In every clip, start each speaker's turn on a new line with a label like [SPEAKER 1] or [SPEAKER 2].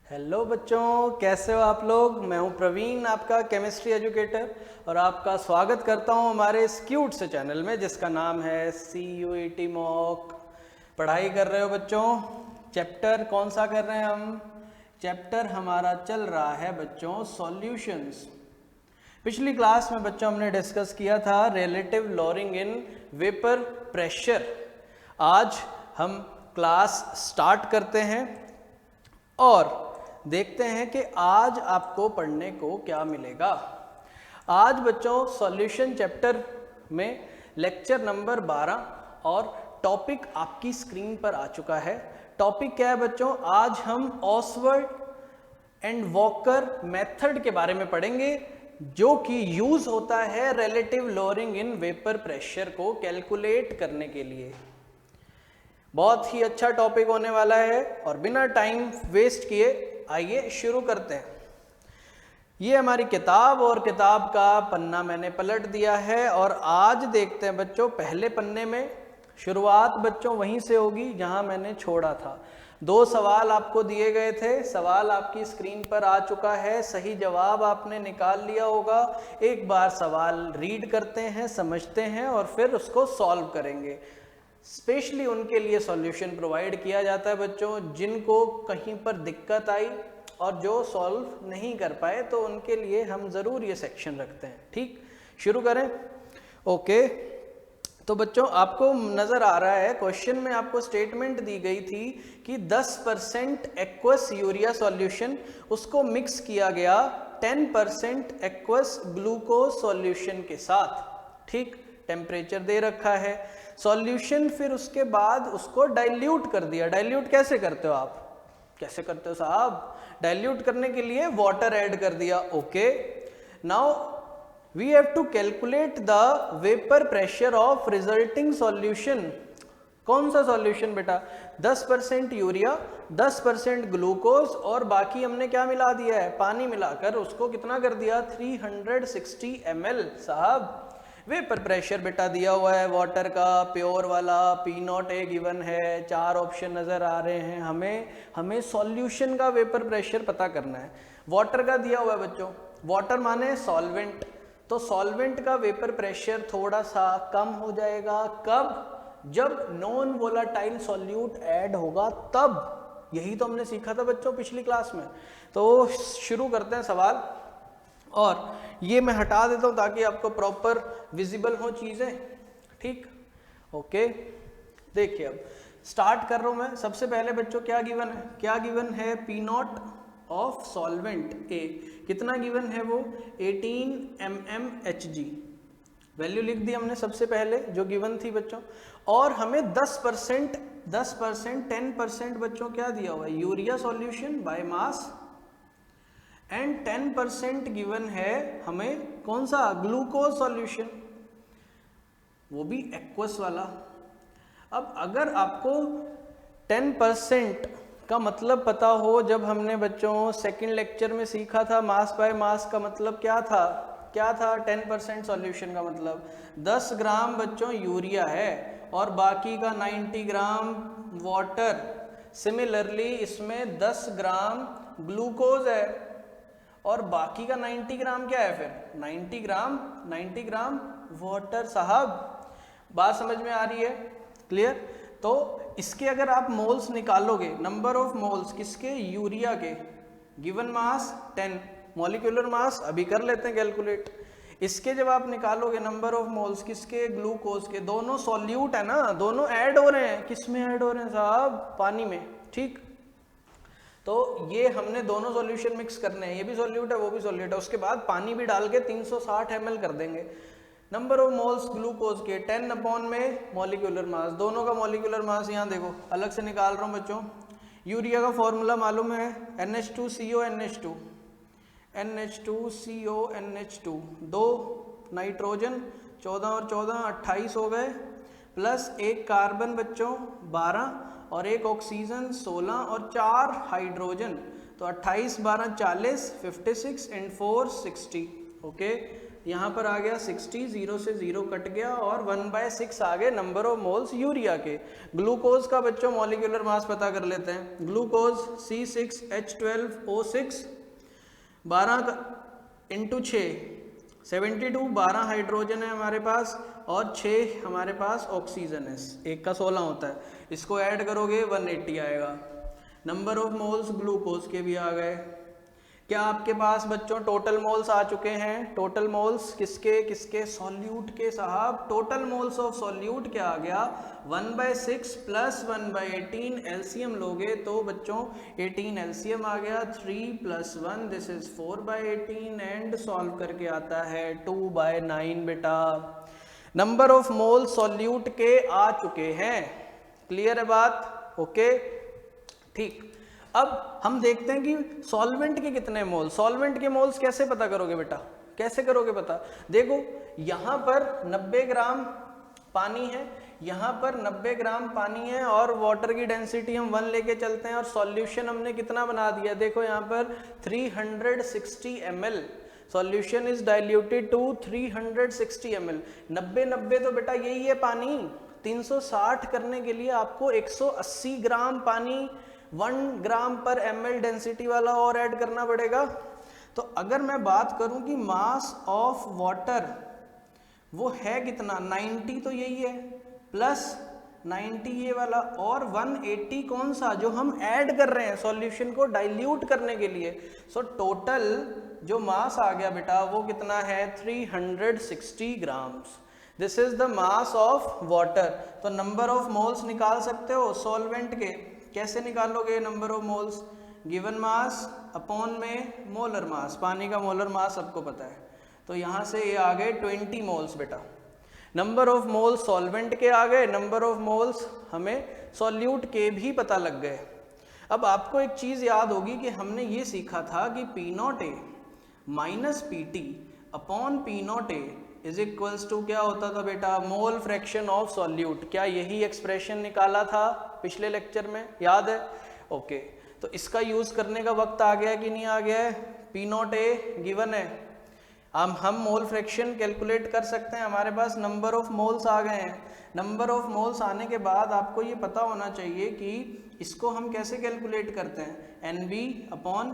[SPEAKER 1] Hello बच्चों, कैसे हो आप लोग। मैं हूं प्रवीण, आपका केमिस्ट्री एजुकेटर, और आपका स्वागत करता हूं हमारे इस क्यूट से चैनल में जिसका नाम है CUET मॉक। पढ़ाई कर रहे हो बच्चों? चैप्टर कौन सा कर रहे हैं हम? चैप्टर हमारा चल रहा है बच्चों सॉल्यूशंस। पिछली क्लास में बच्चों हमने डिस्कस किया था relative lowering in vapour pressure. आज हम क्लास स्टार्ट करते हैं और देखते हैं कि आज आपको पढ़ने को क्या मिलेगा। आज बच्चों सॉल्यूशन चैप्टर में लेक्चर नंबर 12 और टॉपिक आपकी स्क्रीन पर आ चुका है। टॉपिक क्या है बच्चों? आज हम ऑसवर्ड एंड वॉकर मेथड के बारे में पढ़ेंगे जो कि यूज होता है relative lowering in vapour pressure को कैलकुलेट करने के लिए। बहुत ही अच्छा टॉपिक होने वाला है और बिना टाइम वेस्ट किए आइए शुरू करते हैं। ये हमारी किताब और किताब का पन्ना मैंने पलट दिया है और आज देखते हैं बच्चों पहले पन्ने में। शुरुआत बच्चों वहीं से होगी जहां मैंने छोड़ा था। 2 सवाल आपको दिए गए थे, सवाल आपकी स्क्रीन पर आ चुका है, सही जवाब आपने निकाल लिया होगा। एक बार सवाल रीड करते हैं, समझते हैं और फिर उसको सॉल्व करेंगे। स्पेशली उनके लिए सॉल्यूशन प्रोवाइड किया जाता है बच्चों जिनको कहीं पर दिक्कत आई और जो सॉल्व नहीं कर पाए, तो उनके लिए हम ज़रूर ये सेक्शन रखते हैं। ठीक, शुरू करें? ओके। तो बच्चों आपको नज़र आ रहा है क्वेश्चन में आपको स्टेटमेंट दी गई थी कि 10% एक्वस यूरिया सॉल्यूशन उसको मिक्स किया गया 10% एक्वस ग्लूकोज सॉल्यूशन के साथ। ठीक, टेम्परेचर दे रखा है, सॉल्यूशन फिर उसके बाद उसको डाइल्यूट कर दिया। डाइल्यूट कैसे करते हो आप? कैसे करते हो साहब? डाइल्यूट करने के लिए वाटर ऐड कर दिया। Okay, now we have to calculate the vapour pressure of resulting solution. कौन सा सॉल्यूशन बेटा? 10% यूरिया, 10% ग्लूकोज और बाकी हमने क्या मिला दिया है? पानी मिलाकर उसको कितना कर दिया? 360 ml। साहब वेपर प्रेशर बेटा दिया हुआ है वाटर का, प्योर वाला P0 गिवन है। 4 ऑप्शन नज़र आ रहे हैं। हमें सॉल्यूशन का वेपर प्रेशर पता करना है। वाटर का दिया हुआ है बच्चों, वाटर माने सॉल्वेंट, तो सॉल्वेंट का वेपर प्रेशर थोड़ा सा कम हो जाएगा। कब? जब नॉन वोलाटाइल सॉल्यूट ऐड होगा तब। यही तो हमने सीखा था बच्चों पिछली क्लास में। तो शुरू करते हैं सवाल, और ये मैं हटा देता हूं ताकि आपको प्रॉपर विजिबल हो चीजें। ठीक, ओके। देखिए अब स्टार्ट कर रहा हूं मैं। सबसे पहले बच्चों क्या गिवन है? क्या गिवन है? P0 ऑफ सॉल्वेंट ए कितना गिवन है? वो 18 mmHg। वैल्यू लिख दी हमने सबसे पहले जो गिवन थी बच्चों। और हमें 10% 10% बच्चों क्या दिया हुआ है? Urea solution by mass, and 10% given है हमें कौन सा? ग्लूकोज सॉल्यूशन, वो भी एक्वस वाला। अब अगर आपको 10% का मतलब पता हो, जब हमने बच्चों सेकंड लेक्चर में सीखा था मास बाय मास का मतलब क्या था? क्या था 10% सॉल्यूशन का मतलब? 10 ग्राम बच्चों यूरिया है और बाकी का 90 ग्राम वाटर। सिमिलरली इसमें 10 ग्राम ग्लूकोज है और बाकी का 90 ग्राम क्या है? फिर 90 ग्राम वाटर। साहब बात समझ में आ रही है? क्लियर? तो इसके अगर आप मोल्स निकालोगे, नंबर ऑफ मोल्स किसके? यूरिया के, गिवन मास 10, मॉलिक्यूलर मास अभी कर लेते हैं कैलकुलेट। इसके जब आप निकालोगे नंबर ऑफ मोल्स किसके? ग्लूकोज के। दोनों सॉल्यूट है ना, दोनों ऐड हो रहे हैं। किस में ऐड हो रहे हैं साहब? पानी में। ठीक, तो ये हमने दोनों सॉल्यूशन मिक्स करने हैं, ये भी सॉल्यूट है वो भी सॉल्यूट है। उसके बाद पानी भी डाल के 360 ml कर देंगे। नंबर ऑफ मोल्स ग्लूकोज के 10 अपॉन में मॉलिक्यूलर मास, दोनों का मॉलिक्यूलर मास यहाँ देखो अलग से निकाल रहा हूँ बच्चों। यूरिया का फॉर्मूला मालूम है? NH2CONH2, NH2CONH2, 2 नाइट्रोजन 14 और 14 28 हो गए, प्लस एक कार्बन बच्चों 12 और एक ऑक्सीजन 16 और 4 हाइड्रोजन, तो 28 12 40, 56 एंड 4 60। ओके, यहाँ पर आ गया 60, 0 से 0 कट गया और 1/6 आ गए नंबर ऑफ मोल्स यूरिया के। ग्लूकोज का बच्चों मॉलिक्यूलर मास पता कर लेते हैं। ग्लूकोज C6H12O6 12 इंटू 6 72, 12 हाइड्रोजन है हमारे पास और 6 हमारे पास ऑक्सीजन है, एक का 16 होता है। इसको ऐड करोगे 180 आएगा। नंबर ऑफ मोल्स ग्लूकोज के भी आ गए। क्या आपके पास बच्चों टोटल मोल्स आ चुके हैं? टोटल मोल्स किसके किसके? सॉल्यूट के साहब। टोटल मोल्स ऑफ सॉल्यूट क्या आ गया? 1/6 प्लस 1/18 एलसीएम लोगे तो बच्चों 18 एलसीएम आ गया। 3 + 1 दिस इज 4/18 एंड सॉल्व करके आता है 2/9 बेटा। नंबर ऑफ मोल सॉल्यूट के आ चुके हैं। क्लियर है बात? ओके ठीक। अब हम देखते हैं कि सॉल्वेंट के कितने मोल। सॉल्वेंट के मोल्स कैसे पता करोगे बेटा? कैसे करोगे पता? देखो यहाँ पर 90 ग्राम पानी है, यहाँ पर 90 ग्राम पानी है और वाटर की डेंसिटी हम 1 लेके चलते हैं और सॉल्यूशन हमने कितना बना दिया? देखो यहाँ पर 360 ml solution is diluted to 360 ml। 90 तो बेटा यही है पानी। 360 करने के लिए आपको 180 ग्राम पानी 1 ग्राम पर ml डेंसिटी वाला और ऐड करना पड़ेगा। तो अगर मैं बात करूं कि मास ऑफ वाटर वो है कितना? 90 तो यही है प्लस 90 ये वाला और 180 कौन सा? जो हम ऐड कर रहे हैं सॉल्यूशन को डाइल्यूट करने के लिए। सो टोटल जो मास आ गया बेटा वो कितना है? 360 grams. This is the mass of water. तो नंबर ऑफ मोल्स निकाल सकते हो सॉल्वेंट के। कैसे निकालोगे number of moles? Given mass upon में मोलर मास। पानी का मोलर मास सबको पता है। तो यहाँ से ये आ गए 20 मोल्स बेटा। नंबर ऑफ मोल्स सॉल्वेंट के आ गए, नंबर ऑफ मोल्स हमें सॉल्यूट के भी पता लग गए। अब आपको एक चीज़ याद होगी कि हमने ये सीखा था कि P0A minus PT upon P0A is equals to क्या होता था बेटा? Mole fraction of solute. क्या यही एक्सप्रेशन निकाला था पिछले लेक्चर में? याद है? ओके तो इसका यूज करने का वक्त आ गया कि नहीं आ गया है? P0A गिवन है। हम मोल फ्रैक्शन कैलकुलेट कर सकते हैं। हमारे पास नंबर ऑफ मोल्स आ गए हैं। नंबर ऑफ मोल्स आने के बाद आपको ये पता होना चाहिए कि इसको हम कैसे कैलकुलेट करते हैं? NB upon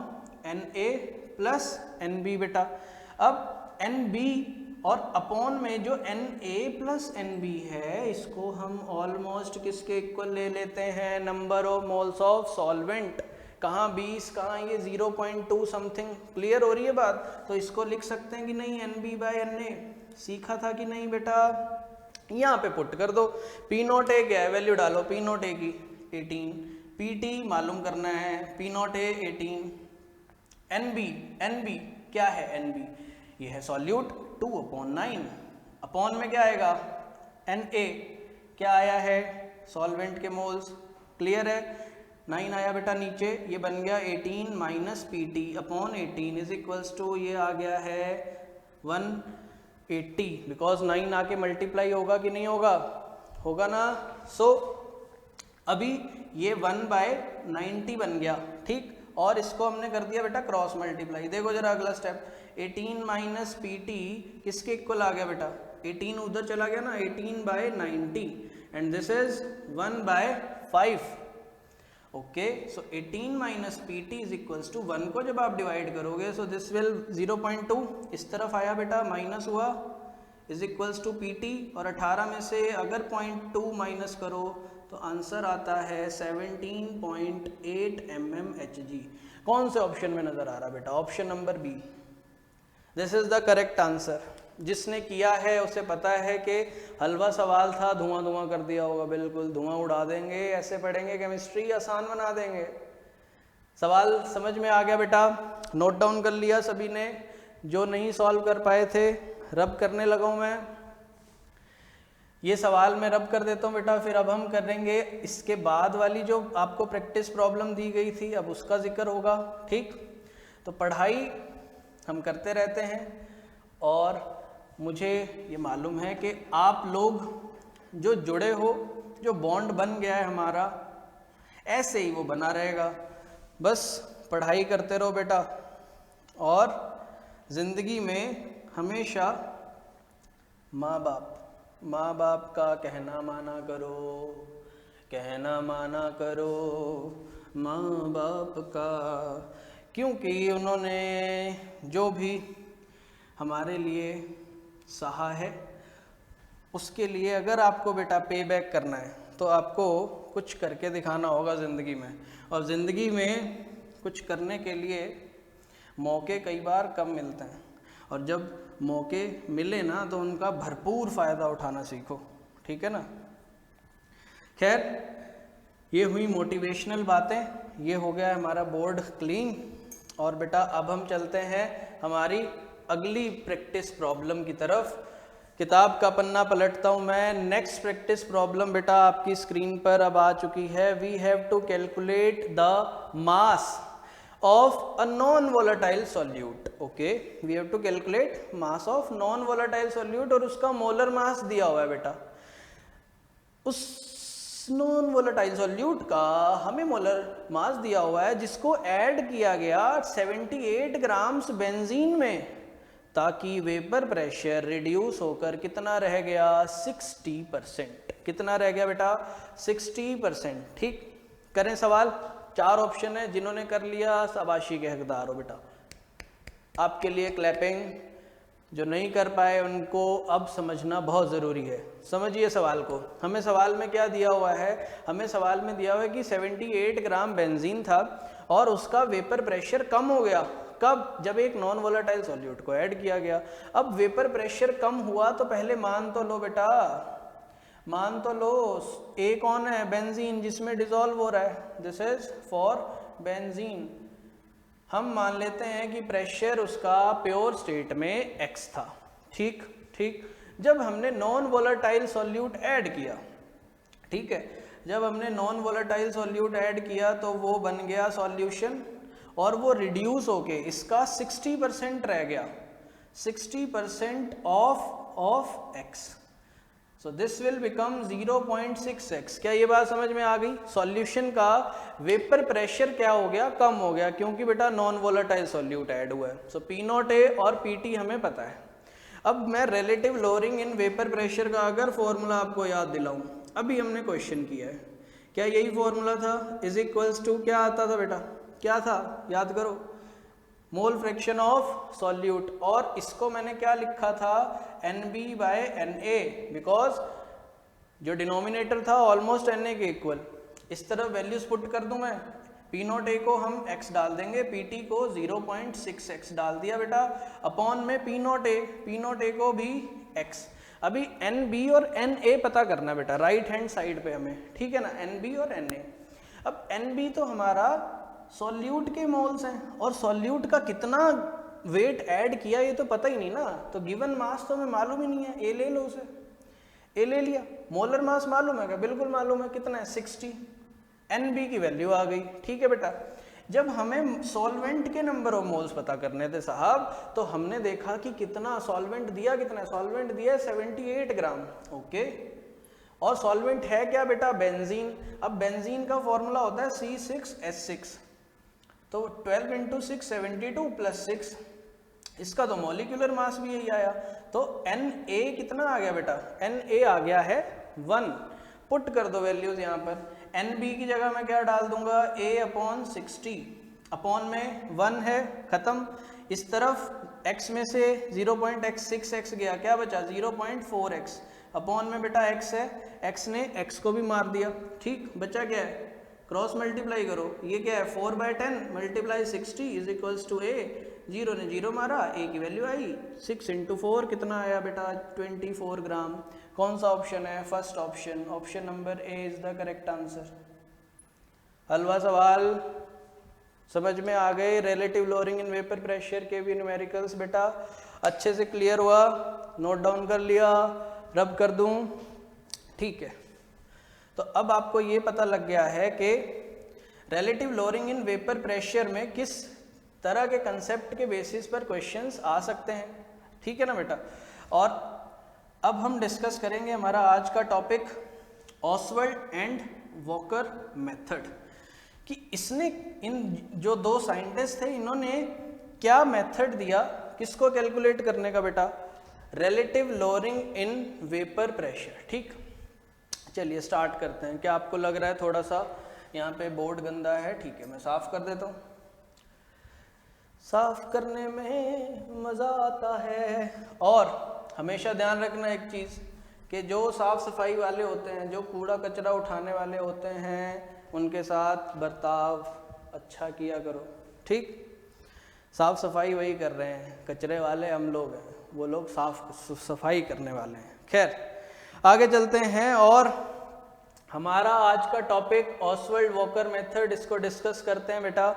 [SPEAKER 1] NA plus NB बेटा। अब NB और अपॉन में जो Na प्लस NB है इसको हम ऑलमोस्ट किसके इक्वल ले लेते हैं? Number of moles of solvent. कहाँ 20, कहाँ ये 0.2 समथिंग। क्लियर हो रही है बात? तो इसको लिख सकते हैं कि नहीं? NB/Na सीखा था कि नहीं बेटा? यहाँ पे पुट कर दो। P0A क्या है? वैल्यू डालो P0A की 18, PT मालूम करना है P0A 18, NB क्या है? NB ये है सॉल्यूट 2/9 अपॉन में क्या आएगा? Na क्या आया है? सॉल्वेंट के मोल्स। क्लियर है? 9 आया बेटा नीचे। ये बन गया 18 minus PT upon 18 is equals to ये आ गया है 180 बिकॉज 9 आके मल्टीप्लाई होगा कि नहीं होगा? होगा ना। सो अभी ये 1/90 बन गया। ठीक, और इसको हमने कर दिया बेटा क्रॉस मल्टीप्लाई। देखो जरा अगला स्टेप। 18 माइनस PT किसके इक्वल आ गया बेटा? 18 उधर चला गया ना, 18/90 and this is 1/5। Okay so 18 minus PT is equals to 1 को जब आप डिवाइड करोगे सो दिस विल 0.2 इस तरफ आया बेटा, माइनस हुआ इज इक्वल्स टू PT और 18 में से अगर 0.2 माइनस करो तो आंसर आता है 17.8 mmHg। कौन से ऑप्शन में नजर आ रहा बेटा? Option number B. This is the correct answer. जिसने किया है उसे पता है कि हलवा सवाल था, धुआं धुआं कर दिया होगा। बिल्कुल धुआं उड़ा देंगे, ऐसे पढ़ेंगे केमिस्ट्री, आसान बना देंगे। सवाल समझ में आ गया बेटा? नोट डाउन कर लिया सभी ने? जो नहीं सॉल्व कर पाए थे रब करने लगा हूं मैं। ये सवाल मैं रब कर देता हूँ बेटा। फिर अब हम करेंगे इसके बाद वाली जो आपको प्रैक्टिस प्रॉब्लम दी गई थी, अब उसका जिक्र होगा। ठीक, तो पढ़ाई हम करते रहते हैं और मुझे ये मालूम है कि आप लोग जो जुड़े हो, जो बॉन्ड बन गया है हमारा, ऐसे ही वो बना रहेगा। बस पढ़ाई करते रहो बेटा और ज़िंदगी में हमेशा माँ बाप का कहना माना करो, कहना माना करो माँ बाप का, क्योंकि उन्होंने जो भी हमारे लिए सहा है उसके लिए अगर आपको बेटा पे बैक करना है तो आपको कुछ करके दिखाना होगा ज़िंदगी में। और ज़िंदगी में कुछ करने के लिए मौके कई बार कम मिलते हैं, और जब मौके मिले ना तो उनका भरपूर फ़ायदा उठाना सीखो, ठीक है ना। खैर, ये हुई मोटिवेशनल बातें, ये हो गया हमारा बोर्ड क्लीन। और बेटा अब हम चलते हैं हमारी अगली प्रैक्टिस प्रॉब्लम की तरफ। किताब का पन्ना पलटता हूँ मैं। नेक्स्ट प्रैक्टिस प्रॉब्लम बेटा आपकी स्क्रीन पर अब आ चुकी है। We have to calculate the mass of a non volatile solute. Okay, we have to calculate mass of non volatile solute, और उसका मोलर मास दिया हुआ है बेटा। उस नॉन वोलेटाइल सॉल्यूट का हमें मोलर मास दिया हुआ है जिसको ऐड किया गया 78 ग्राम्स बेंजीन में, ताकि वेपर प्रेशर रिड्यूस होकर कितना रह गया 60%। कितना रह गया बेटा 60%। ठीक, करें सवाल। 4 ऑप्शन है, जिन्होंने कर लिया शाबाशी के हकदार हो बेटा, आपके लिए क्लैपिंग। जो नहीं कर पाए उनको अब समझना बहुत ज़रूरी है। समझिए सवाल को। हमें सवाल में क्या दिया हुआ है, हमें सवाल में दिया हुआ है कि 78 ग्राम बेंजीन था और उसका वेपर प्रेशर कम हो गया। कब? जब एक नॉन वोलेटाइल सॉल्यूट को ऐड किया गया। अब वेपर प्रेशर कम हुआ तो पहले मान तो लो बेटा, मान तो लो ए कौन है? बेंजीन, जिसमें डिसॉल्व हो रहा है। This is for benzene. हम मान लेते हैं कि प्रेशर उसका प्योर स्टेट में x था। ठीक ठीक। जब हमने नॉन वोलेटाइल सॉल्यूट ऐड किया, ठीक है, जब हमने नॉन वोलेटाइल सॉल्यूट ऐड किया तो वो बन गया सॉल्यूशन, और वो रिड्यूस होके इसका 60% रह गया, 60% of x। So this will become 0.6x। क्या ये बात समझ में आ गई? सॉल्यूशन का वेपर प्रेशर क्या हो गया? कम हो गया, क्योंकि बेटा नॉन वोलेटाइल सॉल्यूट ऐड हुआ है। सो P0A और PT हमें पता है। अब मैं relative lowering in vapour pressure का अगर फॉर्मूला आपको याद दिलाऊं, अभी हमने क्वेश्चन किया है, क्या यही फॉर्मूला था? इज इक्वल्स टू क्या आता था बेटा? क्या था? याद करो, मोल फ्रैक्शन ऑफ सॉल्यूट। और इसको मैंने क्या लिखा था? NB/NA, बिकॉज जो डिनोमिनेटर था ऑलमोस्ट NA के इक्वल। इस तरफ वैल्यूज पुट कर दूं मैं। P0A को हम x डाल देंगे, PT को 0.6x डाल दिया बेटा, अपॉन में P0A को भी x। अभी NB और NA पता करना बेटा, राइट हैंड साइड पे हमें, ठीक है ना, NB और NA। अब NB तो हमारा सॉल्यूट के मोल्स हैं, और सॉल्यूट का कितना वेट ऐड किया ये तो पता ही नहीं ना, तो गिवन मास तो हमें मालूम ही नहीं है। ए ले लो उसे, ए ले लिया। मोलर मास मालूम है क्या? बिल्कुल मालूम है। कितना है? 60। NB की वैल्यू आ गई। ठीक है बेटा, जब हमें सॉल्वेंट के नंबर ऑफ मोल्स पता करने थे साहब, तो हमने देखा कि कितना सॉल्वेंट दिया, कितना सॉल्वेंट दिया 78 ग्राम। ओके, और सॉल्वेंट है क्या बेटा? बेंजीन। अब बेंजीन का फॉर्मूला होता है C6H6, तो 12 × 6 72 + 6, इसका तो मॉलिक्यूलर मास भी यही आया। तो Na कितना आ गया बेटा? Na आ गया है 1। पुट कर दो वैल्यूज यहाँ पर। NB की जगह मैं क्या डाल दूंगा? A/60, अपॉन में 1 है, खत्म। इस तरफ x में से 0.6x गया, क्या बचा? 0.4x, अपॉन में बेटा x है, x ने x को भी मार दिया। ठीक, बचा क्या है? क्रॉस मल्टीप्लाई करो, ये क्या है? 4/10 × 60 इज इक्वल्स टू A। 0 ने 0 मारा, A की वैल्यू आई 6 × 4 कितना आया बेटा? 24 ग्राम। कौन सा ऑप्शन है? First option, option number A is the correct answer. हलवा सवाल समझ में आ गए? Relative lowering in vapour pressure के भी न्यूमेरिकल्स बेटा अच्छे से क्लियर हुआ? नोट डाउन कर लिया? रब कर दूं? ठीक है, तो अब आपको ये पता लग गया है कि relative lowering in vapour pressure में किस तरह के कंसेप्ट के बेसिस पर क्वेश्चंस आ सकते हैं। ठीक है ना बेटा? और अब हम डिस्कस करेंगे हमारा आज का topic Oswald and Walker method, कि इसने, इन जो 2 साइंटिस्ट थे, इन्होंने क्या मेथड दिया किसको कैलकुलेट करने का बेटा? Relative lowering in vapour pressure. ठीक, चलिए स्टार्ट करते हैं। क्या आपको लग रहा है थोड़ा सा यहाँ पे बोर्ड गंदा है? ठीक है, मैं साफ कर देता हूँ। साफ करने में मज़ा आता है। और हमेशा ध्यान रखना एक चीज़ कि जो साफ सफाई वाले होते हैं, जो कूड़ा कचरा उठाने वाले होते हैं, उनके साथ बर्ताव अच्छा किया करो। ठीक, साफ सफाई वही कर रहे हैं, कचरे वाले हम लोग हैं, वो लोग साफ सफाई करने वाले हैं। खैर आगे चलते हैं और हमारा आज का टॉपिक ऑसवर्ल्ड वॉकर मेथड, इसको डिस्कस करते हैं बेटा।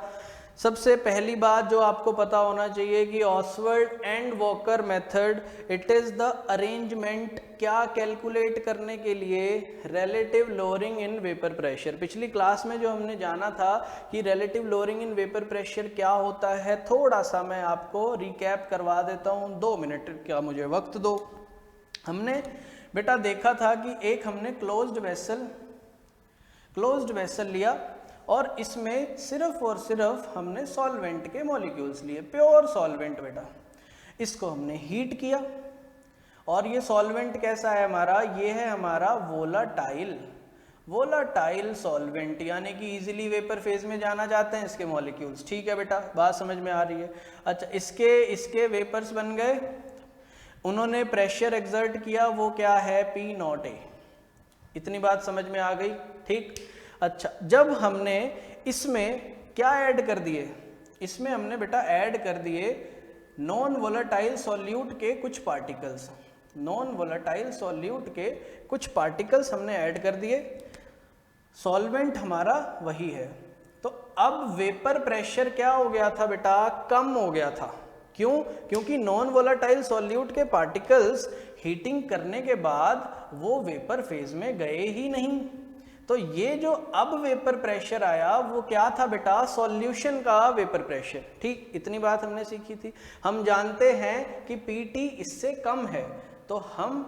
[SPEAKER 1] सबसे पहली बात जो आपको पता होना चाहिए कि Oswald and Walker method, it is the arrangement, क्या कैलकुलेट करने के लिए? Relative lowering in vapour pressure. पिछली क्लास में जो हमने जाना था कि relative lowering in vapour pressure क्या होता है, थोड़ा सा मैं आपको रिकैप करवा देता हूँ। 2 मिनट का मुझे वक्त दो। हमने बेटा देखा था कि एक हमने क्लोज्ड वेसल लिया और इसमें सिर्फ और सिर्फ हमने सॉल्वेंट के मॉलिक्यूल्स लिए, प्योर सॉल्वेंट बेटा। इसको हमने हीट किया और ये सॉल्वेंट कैसा है हमारा? ये है हमारा वोलाटाइल सॉल्वेंट, यानी कि इजीली वेपर फेज में जाना चाहते हैं इसके मॉलिक्यूल्स। ठीक है बेटा, बात समझ में आ रही है? अच्छा, इसके वेपर्स बन गए, उन्होंने प्रेशर एक्सर्ट किया, वो क्या है? P0A। इतनी बात समझ में आ गई? ठीक, अच्छा, जब हमने इसमें क्या ऐड कर दिए? इसमें हमने बेटा ऐड कर दिए नॉन वोलेटाइल सॉल्यूट के कुछ पार्टिकल्स। हमने ऐड कर दिए। सॉल्वेंट हमारा वही है। तो अब वेपर प्रेशर क्या हो गया था बेटा? कम हो गया था। क्यों? क्योंकि नॉन वोलेटाइल सॉल्यूट के पार्टिकल्स हीटिंग करने के बाद वो वेपर फेज में गए ही नहीं। तो ये जो अब वेपर प्रेशर आया वो क्या था बेटा? सॉल्यूशन का वेपर प्रेशर। ठीक, इतनी बात हमने सीखी थी। हम जानते हैं कि Pt इससे कम है, तो हम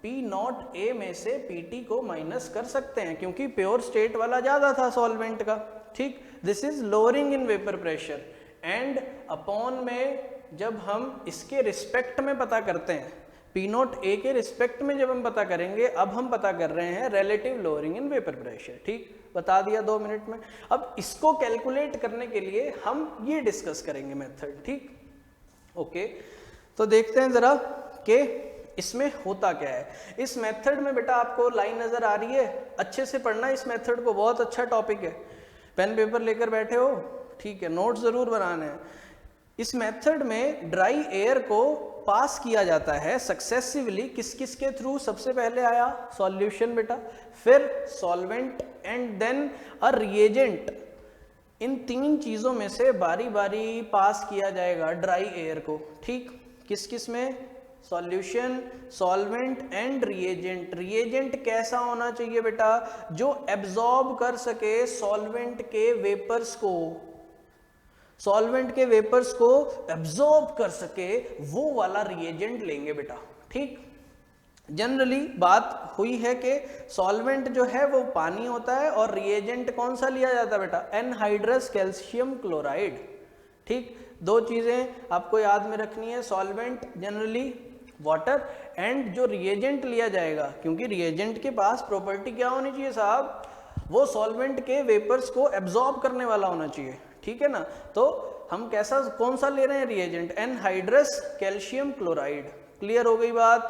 [SPEAKER 1] P0A में से Pt को माइनस कर सकते हैं क्योंकि प्योर स्टेट वाला ज़्यादा था सॉल्वेंट का। ठीक, this is lowering in vapour pressure. And upon में जब हम इसके रिस्पेक्ट में पता करते हैं, P0A के रिस्पेक्ट में जब हम पता करेंगे, अब हम पता कर रहे हैं relative lowering in vapour pressure. ठीक, बता दिया 2 मिनट में। अब इसको कैलकुलेट करने के लिए हम ये डिस्कस करेंगे मेथड। ठीक, ओके, तो देखते हैं जरा कि इसमें होता क्या है। इस मेथड में बेटा आपको लाइन नजर आ रही है? अच्छे से पढ़ना इस मेथड को, बहुत अच्छा टॉपिक है। पेन पेपर लेकर बैठे हो? ठीक है, नोट जरूर बनाने हैं। इस मेथड में ड्राई एयर को पास किया जाता है सक्सेसिवली। किस किस के थ्रू? सबसे पहले आया सॉल्यूशन बेटा, फिर solvent and then a reagent. इन 3 चीजों में से बारी बारी पास किया जाएगा ड्राई एयर को। ठीक, किस किस में? Solution, solvent and reagent. Reagent कैसा होना चाहिए बेटा? जो एब्जॉर्ब कर सके सॉल्वेंट के वेपर्स को एब्जॉर्ब कर सके, वो वाला रिएजेंट लेंगे बेटा। ठीक, जनरली बात हुई है कि सॉल्वेंट जो है वो पानी होता है और रिएजेंट कौन सा लिया जाता है बेटा? Anhydrous calcium chloride. ठीक, 2 चीजें आपको याद में रखनी है, सॉल्वेंट जनरली वाटर, एंड जो रिएजेंट लिया जाएगा, क्योंकि रिएजेंट के पास प्रॉपर्टी क्या होनी चाहिए साहब? वो सॉल्वेंट के वेपर्स को एब्जॉर्ब करने वाला होना चाहिए। ठीक है ना? तो हम कौन सा ले रहे हैं reagent? Anhydrous calcium chloride. Clear हो गई बात?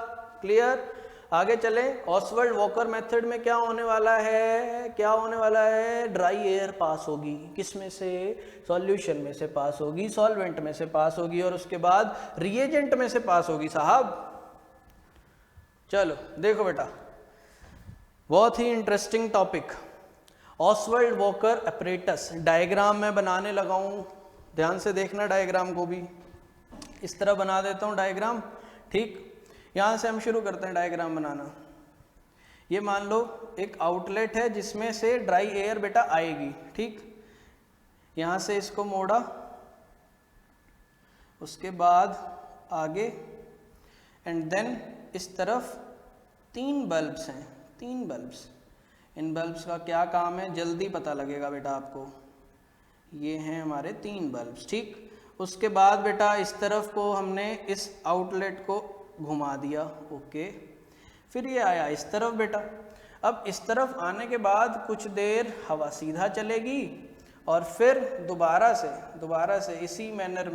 [SPEAKER 1] क्लियर? आगे चलें। ऑसवर्ल्ड वॉकर मेथड में क्या होने वाला है? ड्राई एयर पास होगी, किस में से? सॉल्यूशन में से पास होगी, सॉल्वेंट में से पास होगी, और उसके बाद रिएजेंट में से पास होगी साहब। चलो देखो बेटा, बहुत ही interesting topic, Ostwald Walker apparatus. Diagram मैं बनाने लगा हूं, ध्यान से देखना डायग्राम को भी। इस तरह बना देता हूं डायग्राम। ठीक, यहां से हम शुरू करते हैं डायग्राम बनाना। ये मान लो एक आउटलेट है जिसमें से ड्राई एयर बेटा आएगी। ठीक, यहां से इसको मोड़ा, उसके बाद आगे, एंड देन इस तरफ 3 बल्ब्स हैं, 3 बल्ब्स। इन बल्ब्स का क्या काम है? जल्दी पता लगेगा बेटा आपको। ये हैं हमारे 3 बल्ब्स। ठीक, उसके बाद बेटा इस तरफ को हमने इस आउटलेट को घुमा दिया, ओके। फिर ये आया इस तरफ बेटा। अब इस तरफ आने के बाद कुछ देर हवा सीधा चलेगी और फिर दोबारा से इसी मैनर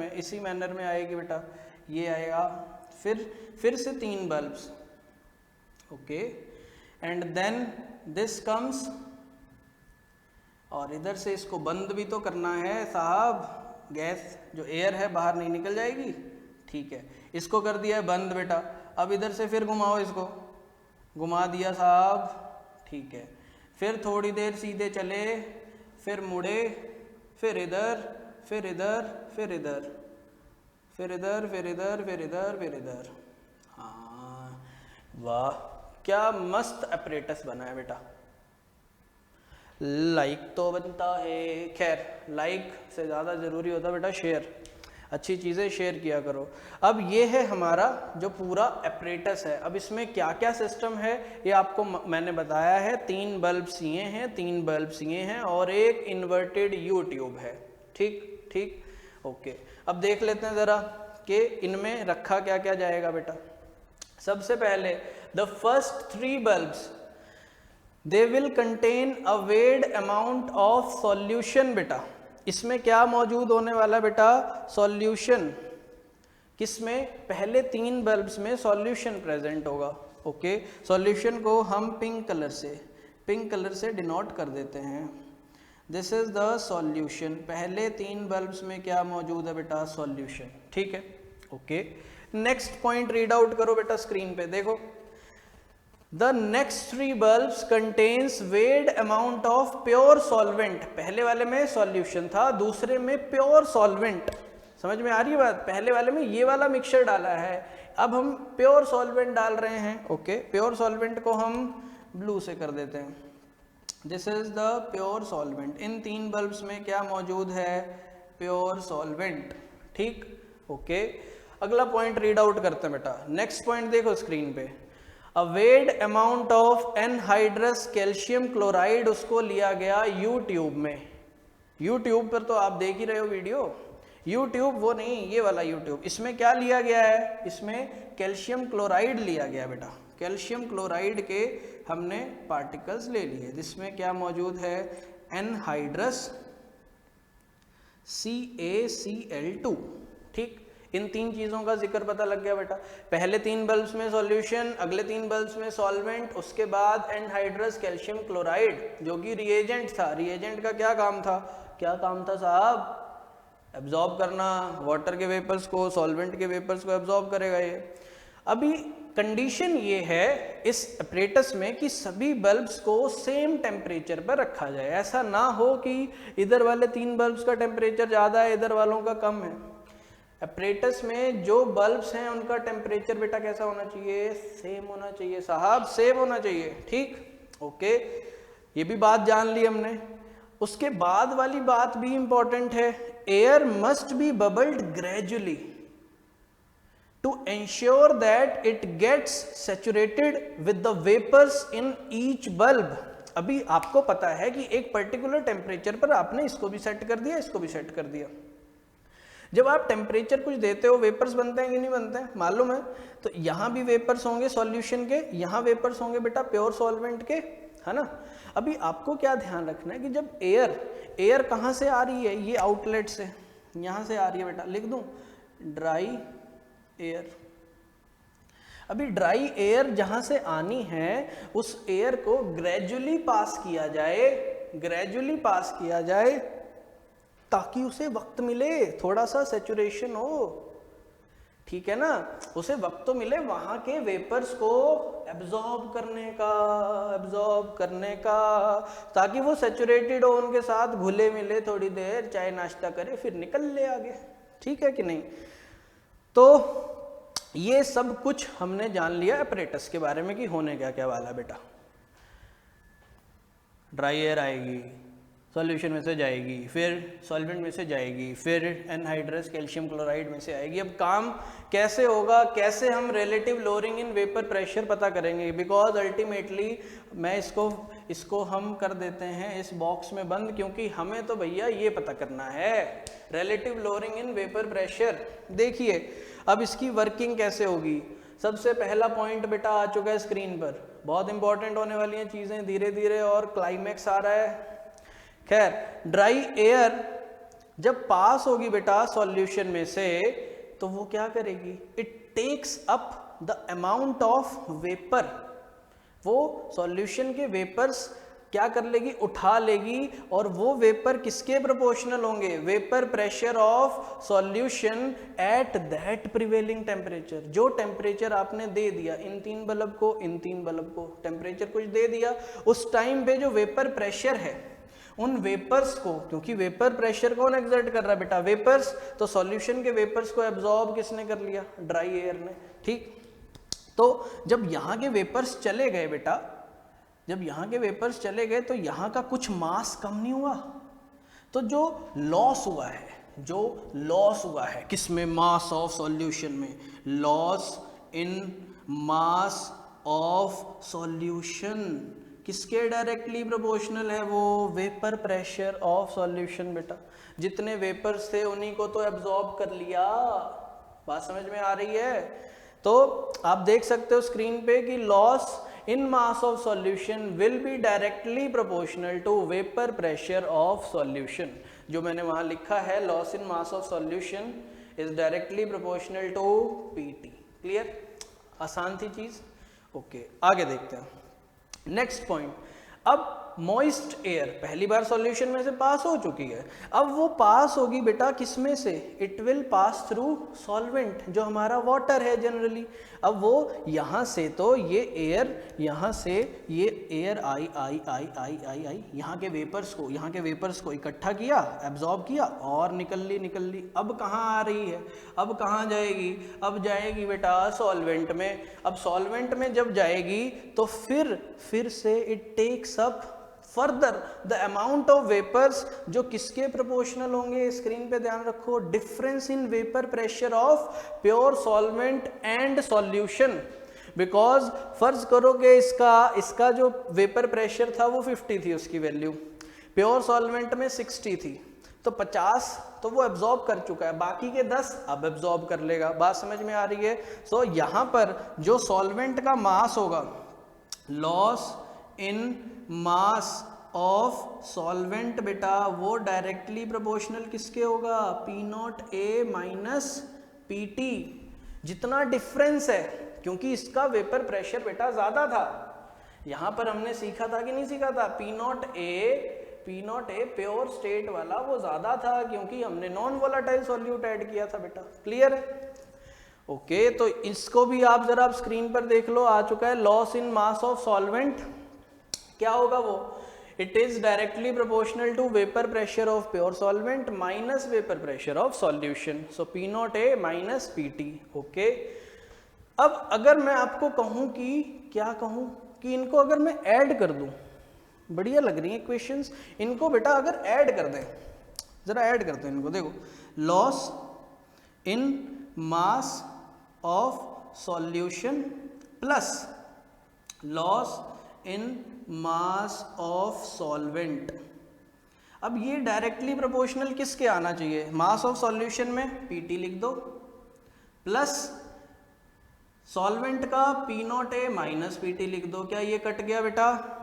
[SPEAKER 1] में आएगी बेटा, ये आएगा। फिर से 3 bulbs, okay, and then this comes, और इधर से इसको बंद भी तो करना है साहब, गैस जो एयर है बाहर नहीं निकल जाएगी, ठीक है। इसको कर दिया है बंद बेटा। अब इधर से फिर घुमाओ, इसको घुमा दिया साहब, ठीक है। फिर थोड़ी देर सीधे चले, फिर मुड़े, फिर इधर, फिर इधर, फिर इधर, फिर इधर, फिर इधर, फिर इधर, फिर इधर। हाँ वाह, क्या मस्त अपरेटस बना है बेटा। लाइक तो बनता है, खैर लाइक से ज़्यादा ज़रूरी होता है बेटा शेयर, अच्छी चीज़ें शेयर किया करो। अब ये है हमारा जो पूरा अपरेटस है। अब इसमें क्या क्या सिस्टम है ये आपको मैंने बताया है। 3 बल्ब्स ये हैं, 3 बल्ब्स ये हैं और एक इन्वर्टेड यू ट्यूब है, ठीक ठीक, ओके। अब देख लेते हैं ज़रा कि इनमें रखा क्या क्या जाएगा बेटा। सबसे पहले the first 3 bulbs they will contain a weighed amount of solution बेटा। इसमें क्या मौजूद होने वाला बेटा, सॉल्यूशन। किसमें, पहले 3 बल्ब्स में सॉल्यूशन प्रेजेंट होगा, ओके। सॉल्यूशन को हम पिंक कलर से डिनोट कर देते हैं। This is the solution. पहले 3 बल्ब्स में क्या मौजूद है बेटा, सॉल्यूशन, ठीक है, okay. Next point read out करो बेटा स्क्रीन पे, देखो। The next 3 bulbs contains weighed amount of pure solvent। पहले वाले में सॉल्यूशन था, दूसरे में प्योर सॉल्वेंट। समझ में आ रही है बात। पहले वाले में ये वाला मिक्सचर डाला है, अब हम प्योर सॉल्वेंट डाल रहे हैं, ओके। प्योर सॉल्वेंट को हम ब्लू से कर देते हैं। This is the pure solvent. इन 3 बल्ब्स में क्या मौजूद है, प्योर सॉल्वेंट, ठीक, ओके। अगला पॉइंट रीड आउट करते हैं बेटा। नेक्स्ट पॉइंट देखो स्क्रीन पे, a weighed amount of anhydrous calcium chloride, उसको लिया गया यू ट्यूब में। यू ट्यूब पर तो आप देख ही रहे हो वीडियो, यू ट्यूब वो नहीं, ये वाला यू ट्यूब। इसमें क्या लिया गया है, इसमें कैल्शियम क्लोराइड लिया गया बेटा। कैल्शियम क्लोराइड के हमने पार्टिकल्स ले लिए, जिसमें क्या मौजूद है, एनहाइड्रस CaCl2, ठीक। इन 3 चीज़ों का जिक्र पता लग गया बेटा। पहले 3 बल्ब्स में सॉल्यूशन, अगले 3 बल्ब्स में सॉल्वेंट, उसके बाद एनहाइड्रस कैल्शियम क्लोराइड जो कि रिएजेंट था। रिएजेंट का क्या काम था साहब, एब्जॉर्ब करना वाटर के वेपर्स को, सॉल्वेंट के वेपर्स को एब्जॉर्ब करेगा ये। अभी कंडीशन ये है इस अपरेटस में कि सभी बल्ब्स को सेम टेम्परेचर पर रखा जाए। ऐसा ना हो कि इधर वाले 3 बल्ब्स का टेम्परेचर ज़्यादा है, इधर वालों का कम है। अपरेटस में जो बल्ब्स हैं उनका टेम्परेचर बेटा कैसा होना चाहिए, सेम होना चाहिए साहब, सेम होना चाहिए, ठीक, ओके। ये भी बात जान ली हमने। उसके बाद वाली बात भी इंपॉर्टेंट है, air must be bubbled gradually to ensure that it gets saturated with the vapours in each bulb. अभी आपको पता है कि एक पर्टिकुलर टेम्परेचर पर आपने इसको भी सेट कर दिया, इसको भी सेट कर दिया। जब आप टेम्परेचर कुछ देते हो, वेपर्स बनते हैं कि नहीं बनते हैं, मालूम है। तो यहाँ भी वेपर्स होंगे सॉल्यूशन के, यहाँ वेपर्स होंगे बेटा प्योर सॉल्वेंट के, है ना। अभी आपको क्या ध्यान रखना है कि जब एयर कहाँ से आ रही है, ये आउटलेट से, यहाँ से आ रही है बेटा, लिख दूँ ड्राई एयर। अभी ड्राई एयर जहाँ से आनी है उस एयर को ग्रेजुअली पास किया जाए ताकि उसे वक्त मिले, थोड़ा सा सैचुरेशन हो, ठीक है ना, उसे वक्त तो मिले वहां के वेपर्स को एब्जॉर्ब करने का, ताकि वो सैचुरेटेड हो, उनके साथ घुले मिले, थोड़ी देर चाय नाश्ता करे, फिर निकल ले आगे, ठीक है कि नहीं। तो ये सब कुछ हमने जान लिया अपरेटस के बारे में कि होने क्या क्या वाला बेटा। ड्राई एयर आएगी, सॉल्यूशन में से जाएगी, फिर सॉल्वेंट में से जाएगी, फिर एनहाइड्रस कैल्शियम क्लोराइड में से आएगी। अब काम कैसे होगा, कैसे हम relative lowering in vapour pressure पता करेंगे, बिकॉज अल्टीमेटली मैं इसको इसको हम कर देते हैं इस बॉक्स में बंद, क्योंकि हमें तो भैया ये पता करना है relative lowering in vapour pressure. देखिए अब इसकी वर्किंग कैसे होगी। सबसे पहला पॉइंट बेटा आ चुका है स्क्रीन पर, बहुत इंपॉर्टेंट होने वाली हैं चीजें धीरे धीरे और क्लाइमेक्स आ रहा है। खैर ड्राई एयर जब पास होगी बेटा सॉल्यूशन में से तो वो क्या करेगी, it takes up the amount of vapour, वो सॉल्यूशन के वेपर्स क्या कर लेगी, उठा लेगी, और वो वेपर किसके प्रोपोर्शनल होंगे, vapour pressure of solution at that prevailing temperature. जो टेम्परेचर आपने दे दिया इन तीन बल्ब को, इन तीन बल्ब को टेम्परेचर कुछ दे दिया, उस टाइम पे जो वेपर प्रेशर है उन वेपर्स को, क्योंकि वेपर प्रेशर कौन एक्सर्ट कर रहा है बेटा, वेपर्स, तो सॉल्यूशन के वेपर्स को एब्जॉर्ब किसने कर लिया, ड्राई एयर ने। ठीक, तो जब यहाँ के वेपर्स चले गए बेटा, जब यहाँ के वेपर्स चले गए तो यहाँ का कुछ मास कम नहीं हुआ, तो जो लॉस हुआ है, जो लॉस हुआ है किसमें, मास ऑफ सॉल्यूशन में, loss in mass of solution किसके डायरेक्टली प्रोपोर्शनल है, वो वेपर प्रेशर ऑफ सॉल्यूशन बेटा। जितने वेपर्स थे उन्हीं को तो एब्जॉर्ब कर लिया। बात समझ में आ रही है। तो आप देख सकते हो स्क्रीन पे कि loss in mass of solution will be directly proportional to vapour pressure of solution. जो मैंने वहां लिखा है loss in mass of solution is directly proportional to PT. Clear, आसान थी चीज। ओके, आगे देखते हैं नेक्स्ट पॉइंट। अब मॉइस्ट एयर पहली बार सॉल्यूशन में से पास हो चुकी है, अब वो पास होगी बेटा किसमें से, it will pass through solvent जो हमारा वाटर है जनरली। अब वो यहाँ से तो ये एयर, यहाँ से ये एयर आई आई आई आई आई आई यहाँ के वेपर्स को इकट्ठा किया, एब्जॉर्ब किया और निकल ली। अब कहाँ आ रही है, अब कहाँ जाएगी, अब जाएगी बेटा सॉल्वेंट में। अब सॉल्वेंट में जब जाएगी तो फिर से it takes up further the amount of vapours जो किसके प्रोपोर्शनल होंगे, स्क्रीन पे ध्यान रखो, difference in vapour pressure of pure solvent and solution. Because फर्ज करो कि इसका जो वेपर प्रेशर था वो 50 थी, उसकी वैल्यू प्योर सॉल्वेंट में 60 थी, तो 50 तो वो एब्जॉर्ब कर चुका है, बाकी के 10 अब एब्जॉर्ब कर लेगा। बात समझ में आ रही है। तो यहाँ पर जो सॉल्वेंट का मास होगा, loss in mass of solvent बेटा, वो डायरेक्टली प्रोपोर्शनल किसके होगा, P naught A minus P T. जितना डिफरेंस है, क्योंकि इसका वेपर प्रेशर बेटा ज्यादा था, यहां पर हमने सीखा था कि नहीं सीखा था, P naught a pure state वाला वो ज्यादा था, क्योंकि हमने नॉन वोलेटाइल सॉल्यूट ऐड किया था बेटा। क्लियर है। ओके, तो इसको भी आप जरा स्क्रीन पर देख लो, आ चुका है loss in mass of solvent. क्या होगा वो, it is directly proportional to vapour pressure of pure solvent minus vapour pressure of solution, so P naught A minus P T. Okay, अब अगर मैं आपको कहूं कि क्या कहूं कि इनको अगर मैं ऐड कर दूं, बढ़िया लग रही है इक्वेशंस, इनको बेटा अगर ऐड कर दें, जरा ऐड करते हैं इनको, देखो loss in mass of solution plus loss in mass of solvent. अब ये डायरेक्टली प्रोपोर्शनल किसके आना चाहिए, मास ऑफ सॉल्यूशन में पीटी लिख दो, प्लस सॉल्वेंट का P naught A minus PT लिख दो। क्या ये कट गया बेटा,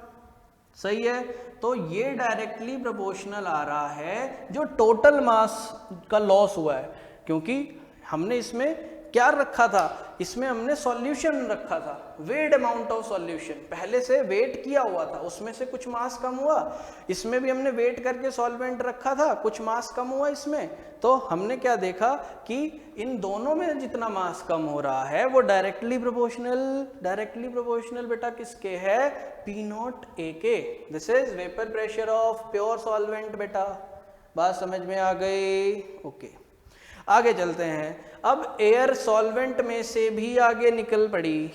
[SPEAKER 1] सही है। तो ये डायरेक्टली प्रोपोर्शनल आ रहा है जो टोटल मास का लॉस हुआ है, क्योंकि हमने इसमें क्या रखा था, इसमें हमने सॉल्यूशन रखा था, वेट अमाउंट ऑफ सॉल्यूशन, पहले से वेट किया हुआ था, उसमें से कुछ मास कम हुआ, इसमें भी हमने वेट करके सॉल्वेंट रखा था, कुछ मास कम हुआ इसमें। तो हमने क्या देखा कि इन दोनों में जितना मास कम हो रहा है वो डायरेक्टली प्रोपोर्शनल बेटा किसके है, पी नॉट ए के। This is vapour pressure of pure solvent बेटा। बात समझ में आ गई। ओके, आगे चलते हैं। अब एयर सॉल्वेंट में से भी आगे निकल पड़ी,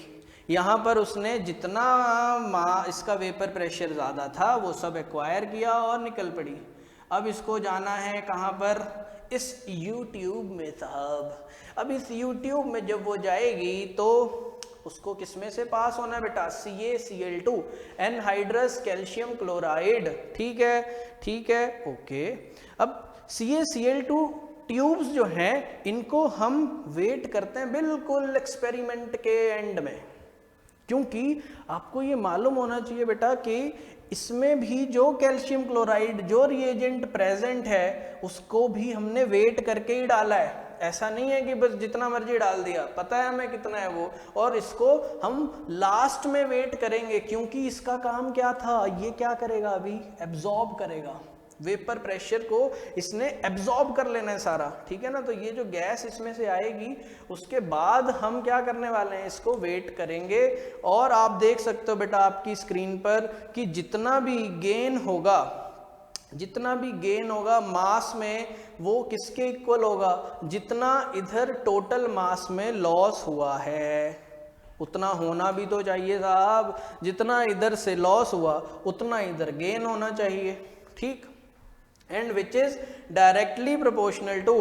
[SPEAKER 1] यहाँ पर उसने जितना इसका वेपर प्रेशर ज़्यादा था वो सब एक्वायर किया और निकल पड़ी। अब इसको जाना है कहाँ पर, इस U ट्यूब में साहब। अब इस U ट्यूब में जब वो जाएगी तो उसको किसमें से पास होना है बेटा, CaCl2 एनहाइड्रस कैल्शियम क्लोराइड। ठीक है, ठीक है, ओके। अब CaCl2 ट्यूब्स जो हैं इनको हम वेट करते हैं बिल्कुल एक्सपेरिमेंट के एंड में, क्योंकि आपको ये मालूम होना चाहिए बेटा कि इसमें भी जो कैल्शियम क्लोराइड जो रिएजेंट प्रेजेंट है उसको भी हमने वेट करके ही डाला है। ऐसा नहीं है कि बस जितना मर्जी डाल दिया, पता है हमें कितना है वो, और इसको हम लास्ट में वेट करेंगे क्योंकि इसका काम क्या था, ये क्या करेगा, अभी एब्जॉर्ब करेगा, वेपर प्रेशर को इसने एब्जॉर्ब कर लेना है सारा। ठीक है ना, तो ये जो गैस इसमें से आएगी उसके बाद हम क्या करने वाले हैं, इसको वेट करेंगे। और आप देख सकते हो बेटा आपकी स्क्रीन पर कि जितना भी गेन होगा मास में वो किसके इक्वल होगा, जितना इधर टोटल मास में लॉस हुआ है उतना होना भी तो चाहिए साहब, जितना इधर से लॉस हुआ उतना इधर गेन होना चाहिए। ठीक, and which is directly proportional to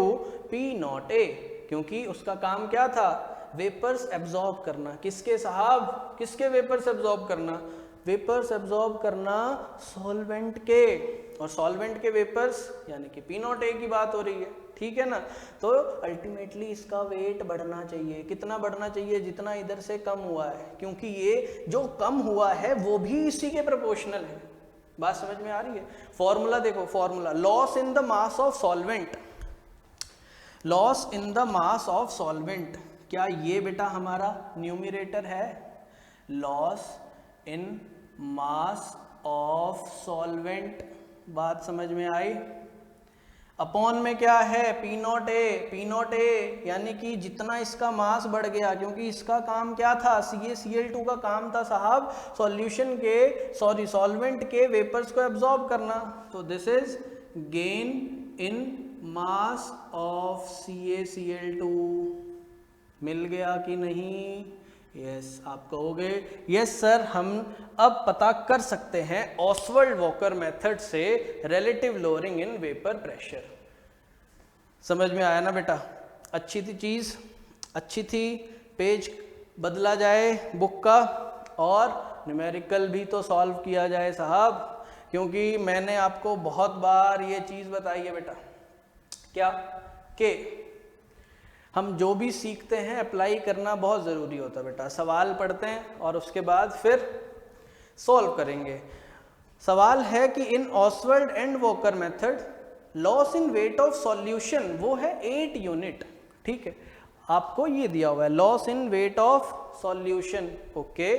[SPEAKER 1] P0A, क्योंकि उसका काम क्या था, वेपर्स एब्जॉर्ब करना। किसके साहब, किसके वेपर्स एब्जॉर्ब करना, वेपर्स एब्जॉर्ब करना सॉल्वेंट के, और सॉल्वेंट के वेपर्स यानी कि P0A की बात हो रही है। ठीक है ना, तो अल्टीमेटली इसका वेट बढ़ना चाहिए, कितना बढ़ना चाहिए, जितना इधर से कम हुआ है, क्योंकि ये जो कम हुआ है वो भी इसी के प्रोपोर्शनल है। बात समझ में आ रही है। फॉर्मूला देखो, formula loss in the mass of solvent, loss in the mass of solvent, क्या ये बेटा हमारा न्यूमरेटर है, loss in mass of solvent, बात समझ में आई। अपॉन में क्या है, P0A यानी कि जितना इसका मास बढ़ गया, क्योंकि इसका काम क्या था, CaCl2 का काम था साहब सॉल्यूशन के सॉल्वेंट के वेपर्स को एब्जॉर्ब करना, तो this is gain in mass of CaCl2। मिल गया कि नहीं, यस आप कहोगे यस सर, हम अब पता कर सकते हैं ऑसवर्ल्ड वॉकर मेथड से relative lowering in vapour pressure. समझ में आया ना बेटा, अच्छी थी चीज़, अच्छी थी, पेज बदला जाए बुक का और न्यूमेरिकल भी तो सॉल्व किया जाए साहब, क्योंकि मैंने आपको बहुत बार ये चीज़ बताई है बेटा, क्या कि हम जो भी सीखते हैं अप्लाई करना बहुत ज़रूरी होता है बेटा। सवाल पढ़ते हैं और उसके बाद फिर सॉल्व करेंगे। सवाल है कि in Ostwald and Walker method loss in weight of solution वो है 8 यूनिट। ठीक है, आपको ये दिया हुआ है loss in weight of solution, okay,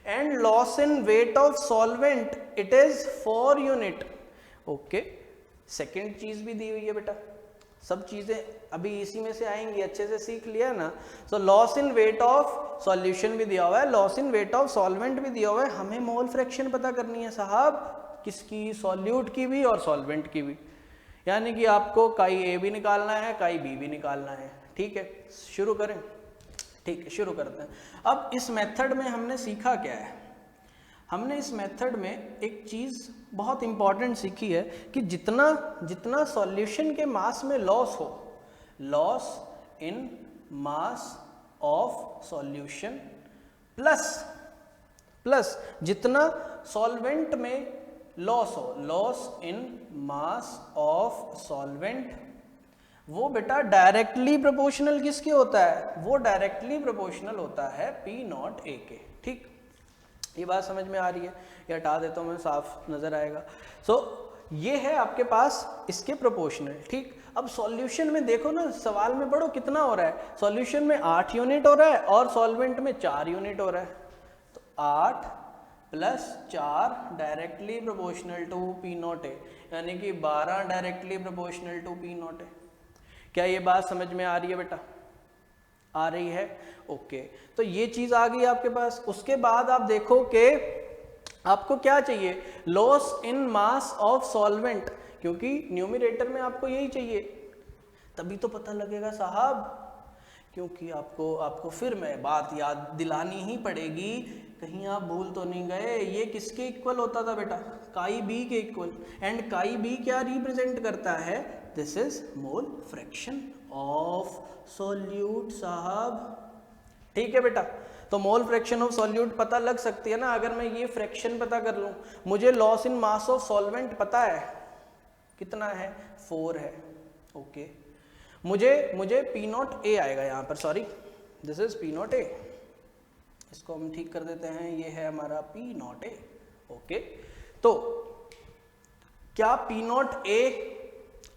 [SPEAKER 1] and loss in weight of solvent it is 4 unit, okay. Second चीज भी दी हुई है बेटा, सब चीजें अभी इसी में से आएंगी, अच्छे से सीख लिया ना। तो loss in weight of solution भी दिया हुआ है, loss in weight of solvent भी दिया हुआ है। हमें मोल फ्रैक्शन पता करनी है साहब, किसकी, सॉल्यूट की भी और सॉल्वेंट की भी, यानी कि आपको काई ए भी निकालना है, काई बी भी निकालना है। ठीक है, शुरू करें। ठीक है, शुरू करते हैं। अब इस मेथड में हमने सीखा क्या है, हमने इस मेथड में एक चीज़ बहुत इंपॉर्टेंट सीखी है कि जितना सॉल्यूशन के मास में लॉस हो, loss in mass of solution plus जितना सॉल्वेंट में लॉस हो, loss in mass of solvent, वो बेटा डायरेक्टली प्रोपोर्शनल किसके होता है, वो डायरेक्टली प्रोपोर्शनल होता है P0A के। ठीक, ये बात समझ में आ रही है, ये हटा देता हूँ मैं, साफ नजर आएगा। सो ये है आपके पास इसके प्रोपोर्शनल। ठीक, अब सॉल्यूशन में देखो ना, सवाल में पढ़ो कितना हो रहा है, सॉल्यूशन में 8 यूनिट हो रहा है और सॉल्वेंट में 4 यूनिट हो रहा है, तो 8 + 4 डायरेक्टली प्रोपोर्शनल टू P0A, यानी कि 12 डायरेक्टली प्रोपोर्शनल टू P0A। क्या ये बात समझ में आ रही है बेटा, आ रही है, ओके। तो ये चीज आ गई आपके पास। उसके बाद आप देखो कि आपको क्या चाहिए, loss in mass of solvent, क्योंकि न्यूमरेटर में आपको यही चाहिए, तभी तो पता लगेगा साहब, क्योंकि आपको फिर मैं बात याद दिलानी ही पड़ेगी, कहीं आप भूल तो नहीं गए। ये किसके इक्वल होता था बेटा, काई बी के इक्वल, एंड काई बी क्या रिप्रेजेंट करता है, this is mole fraction of solute साहब। ठीक है बेटा, तो मोल फ्रैक्शन ऑफ सॉल्यूट पता लग सकती है ना। अगर मैं ये फ्रैक्शन पता कर लूं, मुझे loss in mass of solvent पता है कितना है, 4 है। ओके, मुझे पी नॉट ए आएगा यहाँ पर, sorry this is P naught ए, इसको हम ठीक कर देते हैं, ये है हमारा पी नॉट ए। ओके, तो क्या पी नॉट ए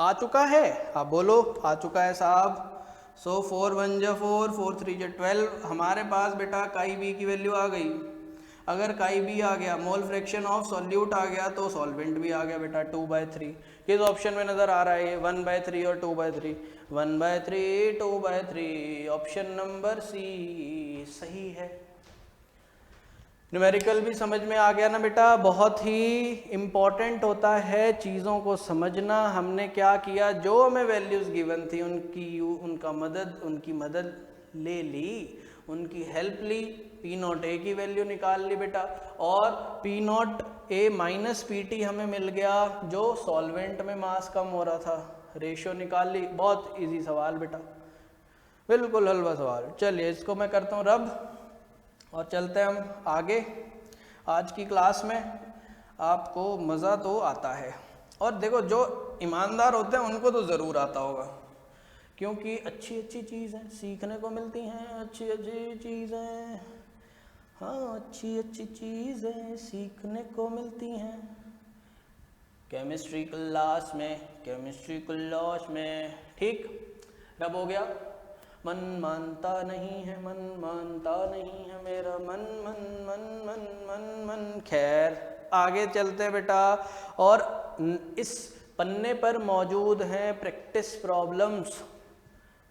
[SPEAKER 1] आ चुका है? आप बोलो आ चुका है साहब। सो 4 1 जा 4, 4 3 जा 12, हमारे पास बेटा काई बी की वैल्यू आ गई। अगर काई बी आ गया, मोल फ्रैक्शन ऑफ सॉल्यूट आ गया, तो सॉल्वेंट भी आ गया बेटा 2/3। किस ऑप्शन में नजर आ रहा है ये? 1/3 और 2/3, 1/3 2/3, ऑप्शन नंबर सी सही है। न्यूमेरिकल भी समझ में आ गया ना बेटा। बहुत ही इम्पॉर्टेंट होता है चीज़ों को समझना। हमने क्या किया, जो हमें वैल्यूज़ गिवन थी उनकी मदद ले ली, उनकी हेल्प ली, पी नॉट ए की वैल्यू निकाल ली बेटा, और P naught A minus P T हमें मिल गया जो सॉल्वेंट में मास कम हो रहा था, रेशियो निकाल ली। बहुत इजी सवाल बेटा, बिल्कुल हलवा सवाल। चलिए इसको मैं करता हूँ रब और चलते हैं हम आगे। आज की क्लास में आपको मज़ा तो आता है, और देखो जो ईमानदार होते हैं उनको तो ज़रूर आता होगा, क्योंकि अच्छी अच्छी चीज़ें सीखने को मिलती हैं, अच्छी अच्छी चीज़ें, हाँ अच्छी अच्छी चीज़ें सीखने को मिलती हैं। केमिस्ट्री क्लास में ठीक, रब हो गया। मन मानता नहीं है, मन मानता नहीं है मेरा मन मन मन मन मन मन। खैर आगे चलते हैं बेटा, और इस पन्ने पर मौजूद हैं प्रैक्टिस प्रॉब्लम्स,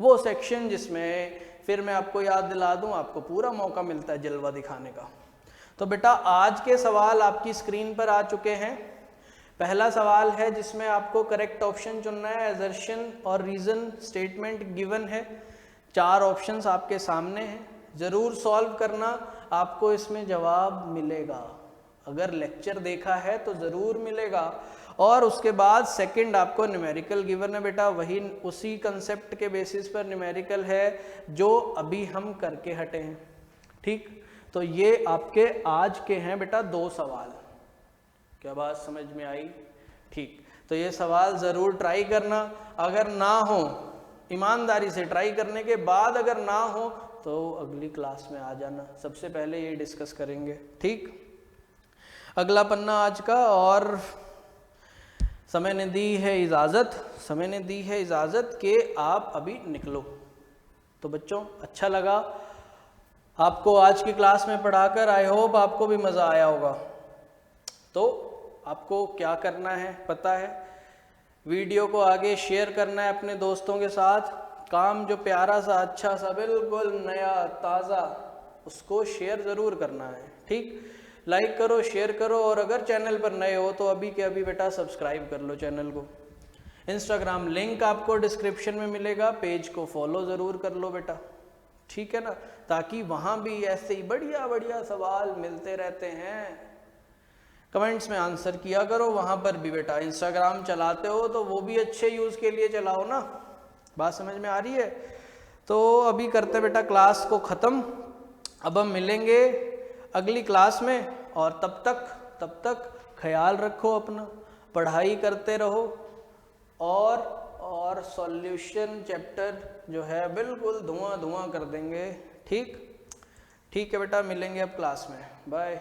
[SPEAKER 1] वो सेक्शन जिसमें फिर मैं आपको याद दिला दूं, आपको पूरा मौका मिलता है जलवा दिखाने का। तो बेटा आज के सवाल आपकी स्क्रीन पर आ चुके हैं। पहला सवाल है जिसमें आपको करेक्ट ऑप्शन चुनना है। एजर्शन और रीजन स्टेटमेंट गिवन है, 4 ऑप्शंस आपके सामने हैं, ज़रूर सॉल्व करना, आपको इसमें जवाब मिलेगा। अगर लेक्चर देखा है तो ज़रूर मिलेगा। और उसके बाद सेकंड आपको न्यूमेरिकल गिवन है बेटा, वही उसी कंसेप्ट के बेसिस पर न्यूमेरिकल है जो अभी हम करके हटे हैं। ठीक, तो ये आपके आज के हैं बेटा 2 सवाल। क्या बात समझ में आई? ठीक, तो ये सवाल ज़रूर ट्राई करना। अगर ना हो, ईमानदारी से ट्राई करने के बाद अगर ना हो तो अगली क्लास में आ जाना, सबसे पहले ये डिस्कस करेंगे। ठीक, अगला पन्ना आज का, और समय ने दी है इजाज़त कि आप अभी निकलो। तो बच्चों अच्छा लगा आपको आज की क्लास में पढ़ाकर, आई होप आपको भी मज़ा आया होगा। तो आपको क्या करना है पता है, वीडियो को आगे शेयर करना है अपने दोस्तों के साथ। काम जो प्यारा सा अच्छा सा बिल्कुल नया ताज़ा, उसको शेयर ज़रूर करना है। ठीक, लाइक करो, शेयर करो, और अगर चैनल पर नए हो तो अभी के अभी बेटा सब्सक्राइब कर लो चैनल को। इंस्टाग्राम लिंक आपको डिस्क्रिप्शन में मिलेगा, पेज को फॉलो ज़रूर कर लो बेटा, ठीक है ना, ताकि वहाँ भी ऐसे ही बढ़िया बढ़िया सवाल मिलते रहते हैं। कमेंट्स में आंसर किया करो वहाँ पर भी बेटा। इंस्टाग्राम चलाते हो तो वो भी अच्छे यूज़ के लिए चलाओ ना, बात समझ में आ रही है? तो अभी करते बेटा क्लास को ख़त्म, अब हम मिलेंगे अगली क्लास में, और तब तक ख्याल रखो अपना, पढ़ाई करते रहो, और सॉल्यूशन चैप्टर जो है बिल्कुल धुआं कर देंगे। ठीक है बेटा, मिलेंगे अब क्लास में, बाय।